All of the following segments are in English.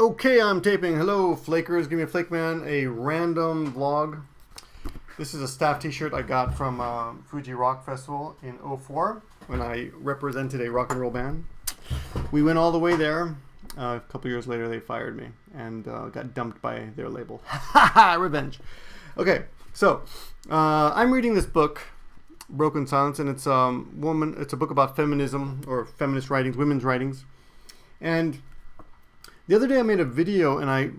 Okay, I'm taping. Hello, Flakers. Give me a Flake Man, a random vlog. This is a staff t-shirt I got from Fuji Rock Festival in '04 when I represented a rock and roll band. We went all the way there. A couple years later, they fired me and got dumped by their label. Revenge. Okay, so I'm reading this book, Broken Silence, and it's It's a book about feminism or feminist writings, women's writings, and the other day I made a video and I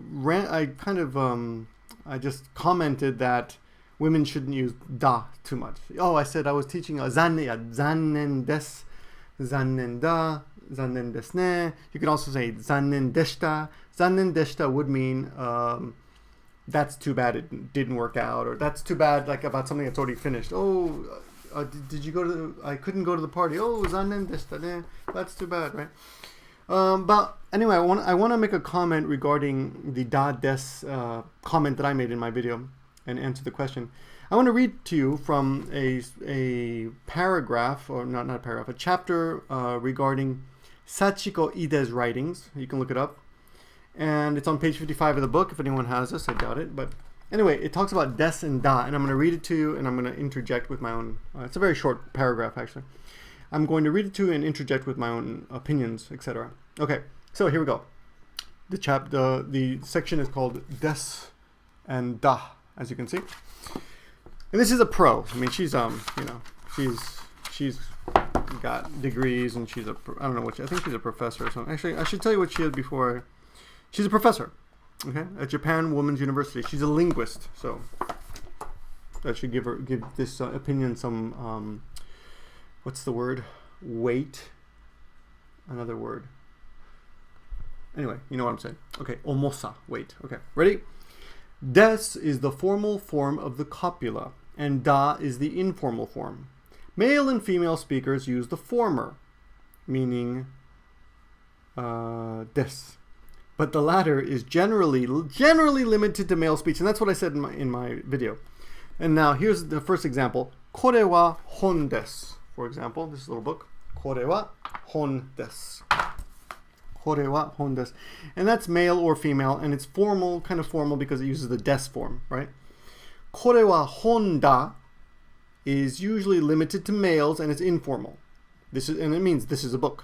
just commented that women shouldn't use da too much. Oh, I said I was teaching zannen desu, zannen da, zannen desu ne. You can also say zannen deshita. Zannen deshita would mean that's too bad it didn't work out, or that's too bad like about something that's already finished. Oh, did you go to I couldn't go to the party. Oh, zannen deshita ne. That's too bad, right? But anyway, I want to make a comment regarding the da des comment that I made in my video and answer the question. I want to read to you from a paragraph, or not a paragraph, a chapter regarding Sachiko Ide's writings. You can look it up. And it's on page 55 of the book, if anyone has this. I doubt it. But anyway, it talks about des and da, and I'm going to read it to you, and I'm going to interject with my own. It's a very short paragraph, actually. I'm going to read it to you and interject with my own opinions, etc. Okay, so here we go. The section is called des and da, as you can see. And this is a pro. I mean, she's she's got degrees and she's I don't know what I think she's a professor or something. Actually, I should tell you what she is before. She's a professor, okay, at Japan Women's University. She's a linguist, so that should give this opinion some what's the word? Weight. Another word. Anyway, you know what I'm saying. Okay, omosa, weight. Okay, ready? Des is the formal form of the copula, and da is the informal form. Male and female speakers use the former, meaning des. But the latter is generally limited to male speech, and that's what I said in my video. And now here's the first example. Kore wa hon desu. For example, this little book. Kore wa hon desu. Kore wa hon desu. And that's male or female, and it's formal, kind of formal because it uses the des form, right? Kore wa hon da is usually limited to males, and it's informal. And it means this is a book.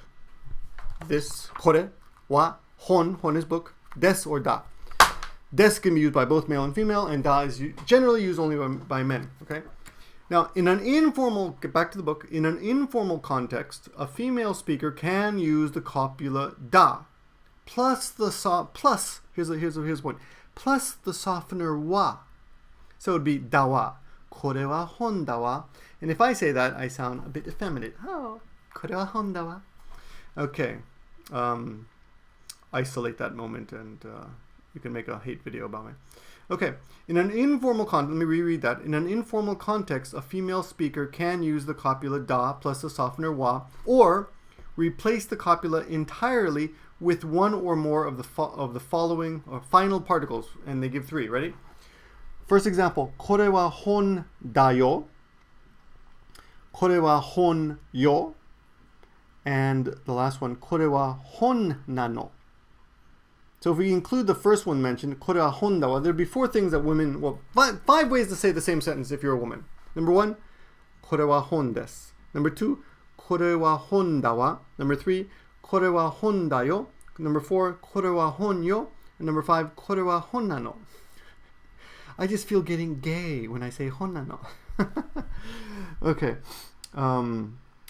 This kore wa hon is book, des or da. Des can be used by both male and female, and da is generally used only by men, okay? Now, in an informal, get back to the book, in an informal context, a female speaker can use the copula da, plus here's one, plus the softener wa. So it would be dawa, kore wa hon dawa. And if I say that, I sound a bit effeminate. Oh, kore wa hon dawa. Okay, isolate that moment and you can make a hate video about me. Okay, in an informal context, let me reread that. In an informal context, a female speaker can use the copula da plus the softener wa, or replace the copula entirely with one or more of the following or final particles, and they give three. Ready? First example: kore wa hon da yo, kore wa hon yo, and the last one, kore wa hon nano. So if we include the first one mentioned, kore wa hon da wa, there'd be four things that women, well, five ways to say the same sentence if you're a woman. Number one, kore wa hon desu. Number two, kore wa hon da wa. Number three, kore wa hon da yo. Number four, kore wa hon yo. And number five, kore wa hon nano. I just feel getting gay when I say hon nano. Okay.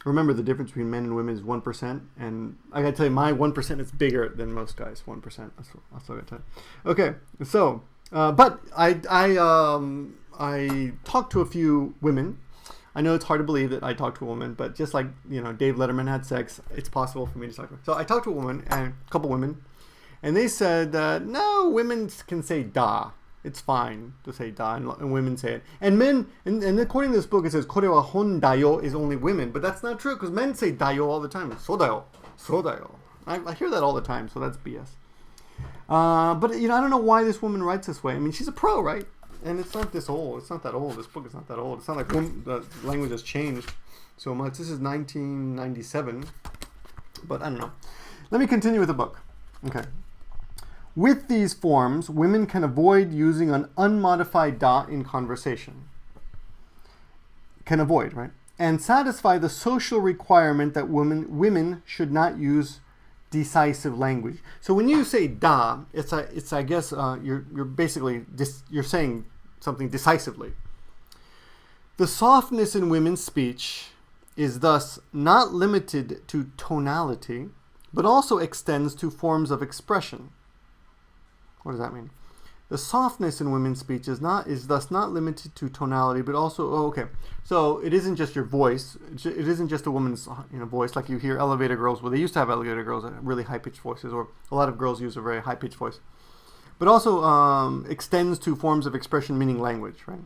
Remember, the difference between men and women is 1%, and I gotta tell you, my 1% is bigger than most guys. 1%. That's what I gotta tell you. Okay, so, but I talked to a few women. I know it's hard to believe that I talked to a woman, but just like Dave Letterman had sex, it's possible for me to talk to her. So I talked to a woman and a couple women, and they said that no, women can say da. It's fine to say da, and women say it. And men, and according to this book, it says kore wa hon da yo is only women, but that's not true because men say da yo all the time. So da yo, so da yo. I hear that all the time, so that's BS. But I don't know why this woman writes this way. I mean, she's a pro, right? And it's not this old. It's not that old. This book is not that old. It's not like the language has changed so much. This is 1997, but I don't know. Let me continue with the book. Okay. With these forms, women can avoid using an unmodified da in conversation. Can avoid, right? And satisfy the social requirement that women should not use decisive language. So when you say da, it's I guess you're basically you're saying something decisively. The softness in women's speech is thus not limited to tonality, but also extends to forms of expression. What does that mean? The softness in women's speech is thus not limited to tonality, but also So it isn't just your voice. It isn't just a woman's voice, like you hear elevator girls. Well, they used to have elevator girls that have really high pitched voices, or a lot of girls use a very high pitched voice. But also extends to forms of expression, meaning language. Right?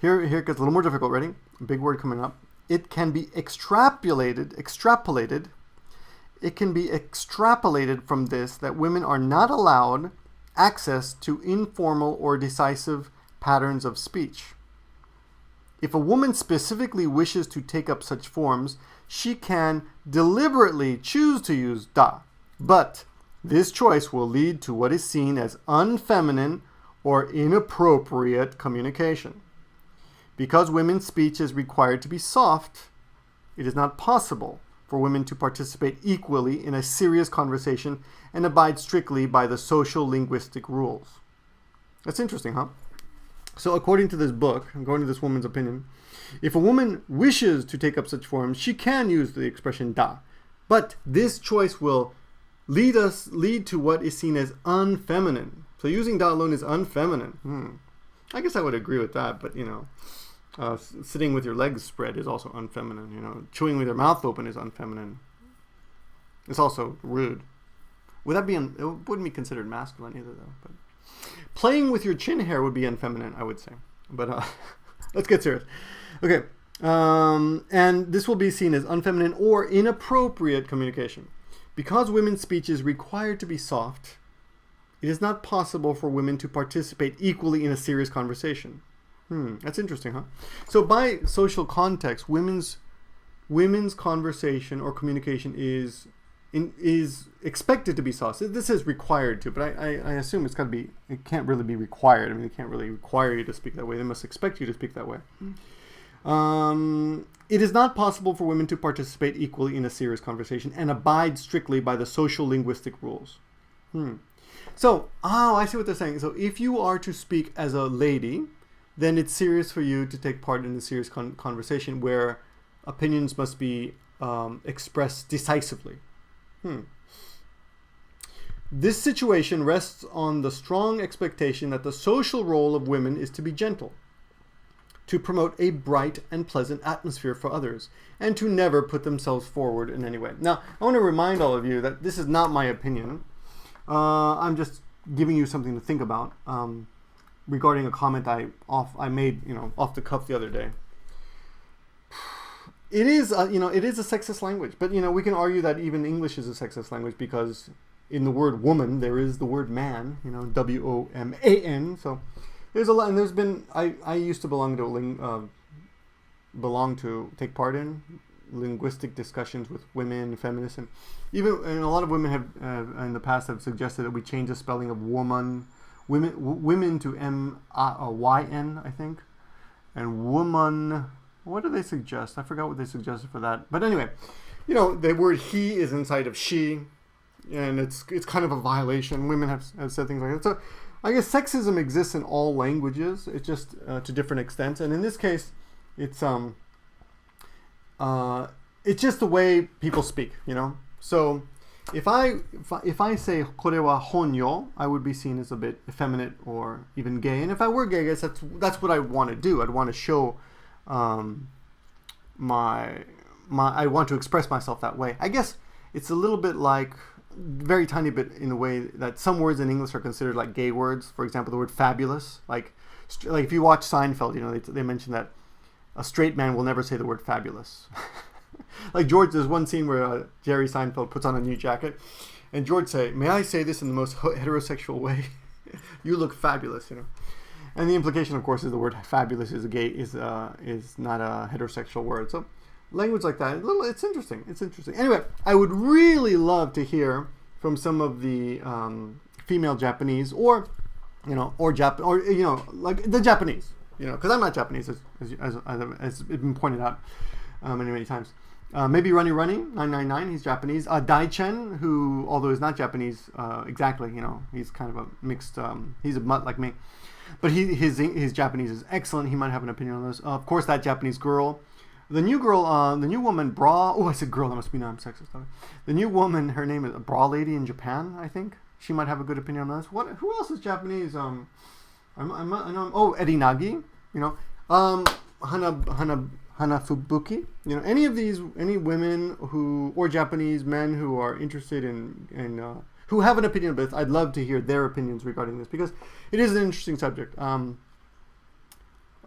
Here it gets a little more difficult. Ready? A big word coming up. It can be extrapolated. It can be extrapolated from this that women are not allowed access to informal or decisive patterns of speech. If a woman specifically wishes to take up such forms, she can deliberately choose to use da, but this choice will lead to what is seen as unfeminine or inappropriate communication. Because women's speech is required to be soft, it is not possible for women to participate equally in a serious conversation and abide strictly by the social linguistic rules. That's interesting, huh? So according to this book, according to this woman's opinion, if a woman wishes to take up such forms, she can use the expression da, but this choice will lead to what is seen as unfeminine. So using da alone is unfeminine. I guess I would agree with that, but sitting with your legs spread is also unfeminine. Chewing with your mouth open is unfeminine. It's also rude. It wouldn't be considered masculine either, though. But playing with your chin hair would be unfeminine, I would say. But let's get serious. Okay. And this will be seen as unfeminine or inappropriate communication. Because women's speech is required to be soft, it is not possible for women to participate equally in a serious conversation. That's interesting, huh? So by social context, women's conversation or communication is expected to be soft. This is required to, but I assume it can't really be required. I mean, they can't really require you to speak that way. They must expect you to speak that way. It is not possible for women to participate equally in a serious conversation and abide strictly by the social linguistic rules. So, I see what they're saying. So if you are to speak as a lady, then it's serious for you to take part in a serious conversation where opinions must be expressed decisively. This situation rests on the strong expectation that the social role of women is to be gentle, to promote a bright and pleasant atmosphere for others, and to never put themselves forward in any way. Now, I want to remind all of you that this is not my opinion. I'm just giving you something to think about regarding a comment I made, off the cuff the other day. It is, it is a sexist language, but we can argue that even English is a sexist language because in the word woman there is the word man, WOMAN. So there's a lot, and there's been I used to take part in linguistic discussions with women, feminists, and a lot of women have in the past have suggested that we change the spelling of women to YN, I think, and woman. What do they suggest? I forgot what they suggested for that. But anyway, the word he is inside of she, and it's kind of a violation. Women have said things like that. So I guess sexism exists in all languages. It's just to different extents. And in this case, it's just the way people speak, So if I say kore wa honyo, I would be seen as a bit effeminate or even gay. And if I were gay, I guess that's what I want to do. I'd want to show I want to express myself that way. I guess it's a little bit like, very tiny bit in a way that some words in English are considered like gay words. For example, the word fabulous. Like if you watch Seinfeld, they mention that a straight man will never say the word fabulous. Like George, there's one scene where Jerry Seinfeld puts on a new jacket, and George say, "May I say this in the most heterosexual way? You look fabulous," And the implication, of course, is the word fabulous is not a heterosexual word. So language like that, it's interesting. It's interesting. Anyway, I would really love to hear from some of the female Japanese, or like the Japanese, because I'm not Japanese, as it's been pointed out many times. Maybe Runny 999, he's Japanese. Dai Chen, who, although he's not Japanese exactly, he's kind of a mixed, he's a mutt like me. But his Japanese is excellent. He might have an opinion on this. Of course, that Japanese girl. The new woman, Bra. Oh, I said girl. That must be I'm sexist. The new woman, her name is Bra Lady in Japan, I think. She might have a good opinion on this. Who else is Japanese? I know. Oh, Eddie Nagi. Hanafubuki. Any women or Japanese men who are interested in who have an opinion about this. I'd love to hear their opinions regarding this, because it is an interesting subject.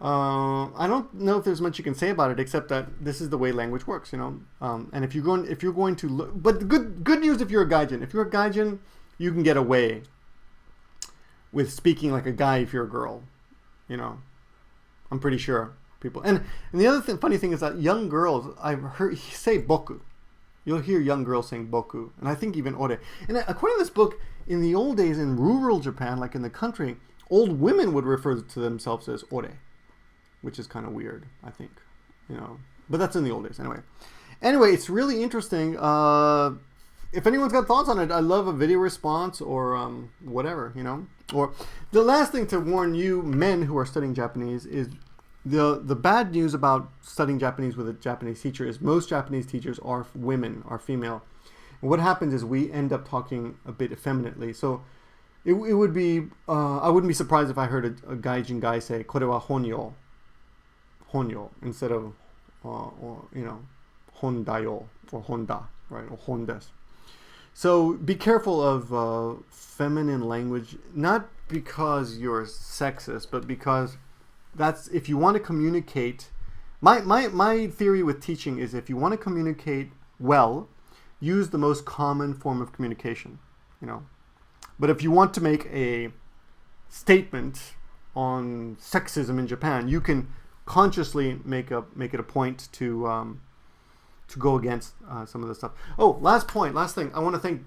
I don't know if there's much you can say about it, except that this is the way language works, and if you're going to look, but the good news, if you're a gaijin, you can get away with speaking like a guy if you're a girl, I'm pretty sure people. And the other funny thing is that young girls, I've heard say boku. You'll hear young girls saying boku, and I think even ore. And according to this book, in the old days in rural Japan, like in the country, old women would refer to themselves as ore, which is kind of weird, I think, but that's in the old days anyway. It's really interesting. If anyone's got thoughts on it, I love a video response, or whatever, or the last thing to warn you men who are studying Japanese is the bad news about studying Japanese with a Japanese teacher is most Japanese teachers are women, are female, and what happens is we end up talking a bit effeminately. So it would be I wouldn't be surprised if I heard a gaijin guy say "kore wa honyo" instead of hondayo or honda, right, or hondes. So be careful of feminine language, not because you're sexist, but because that's, if you want to communicate. My theory with teaching is, if you want to communicate well, use the most common form of communication, But if you want to make a statement on sexism in Japan, you can consciously make it a point to go against some of this stuff. Oh, last thing. I want to thank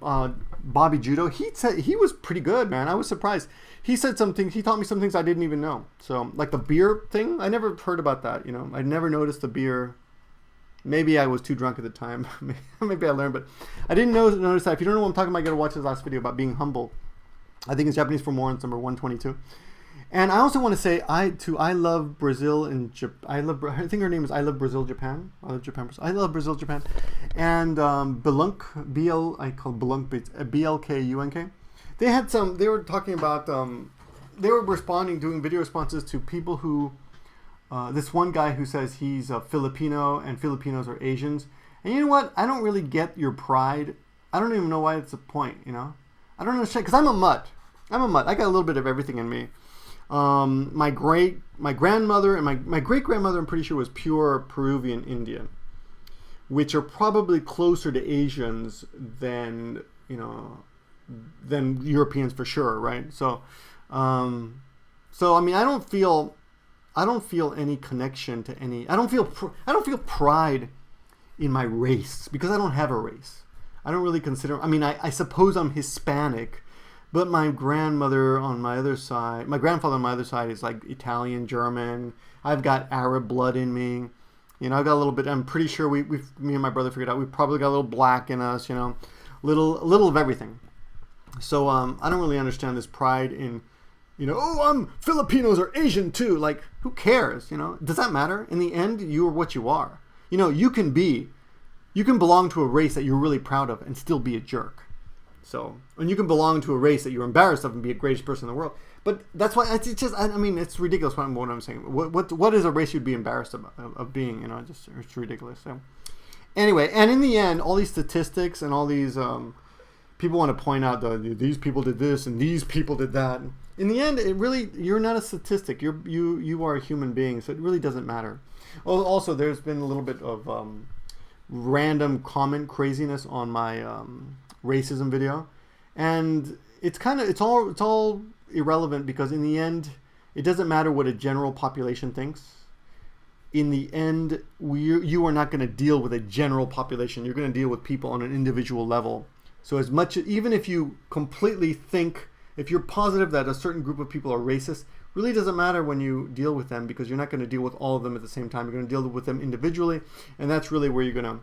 Bobby Judo. He said he was pretty good, man. I was surprised. He said something. He taught me some things I didn't even know. So, like the beer thing, I never heard about that. I never noticed the beer. Maybe I was too drunk at the time. Maybe I learned, but I didn't notice that. If you don't know what I'm talking about, you gotta watch his last video about being humble. I think it's Japanese for more. It's number 122. And I also want to say I love Brazil and I think her name is I Love Brazil Japan. I love Brazil Japan. And blkunk, I call blkunk, blkunk. They were talking about they were doing video responses to people who this one guy who says he's a Filipino and Filipinos are Asians. And you know what? I don't really get your pride. I don't even know why it's a point, I don't understand, because I'm a mutt. I got a little bit of everything in me. My grandmother and my great grandmother, I'm pretty sure, was pure Peruvian Indian, which are probably closer to Asians than Europeans for sure, right? So I mean, I don't feel any connection to any. I don't feel pride in my race, because I don't have a race. I don't really consider. I mean, I suppose I'm Hispanic. But my grandfather on my other side is like Italian, German. I've got Arab blood in me. I've got a little bit. I'm pretty sure me and my brother figured out we've probably got a little black in us. Little of everything. So I don't really understand this pride in, I'm Filipinos or Asian too. Like, who cares? Does that matter? In the end, you are what you are. You can belong to a race that you're really proud of and still be a jerk. So, and you can belong to a race that you're embarrassed of and be the greatest person in the world. But that's why it's just, I mean, it's ridiculous what I'm saying. What is a race you'd be embarrassed of being? It's ridiculous. So, anyway, and in the end, all these statistics and all these people want to point out that these people did this and these people did that. In the end, you're not a statistic. You are a human being, so it really doesn't matter. Also, there's been a little bit of random comment craziness on my racism video, and it's all irrelevant, because in the end it doesn't matter what a general population thinks. In the end, you are not going to deal with a general population. You're going to deal with people on an individual level So as much, even if you completely think, if you're positive that a certain group of people are racist, really doesn't matter when you deal with them, because you're not going to deal with all of them at the same time. You're going to deal with them individually, and that's really where you're going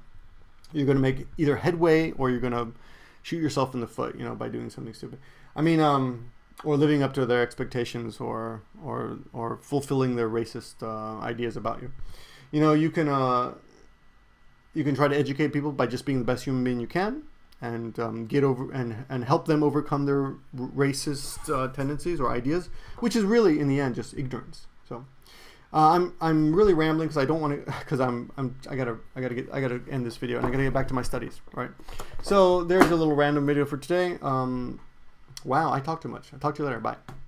to make either headway, or you're going to shoot yourself in the foot, you know, by doing something stupid. I mean, or living up to their expectations, or fulfilling their racist ideas about you. You know, you can try to educate people by just being the best human being you can, and get over and help them overcome their racist tendencies or ideas, which is really in the end just ignorance. So I'm really rambling because I don't want to, because I gotta end this video, and I gotta get back to my studies. Right. So there's a little random video for today. Wow, I talked too much. I'll talk to you later. Bye.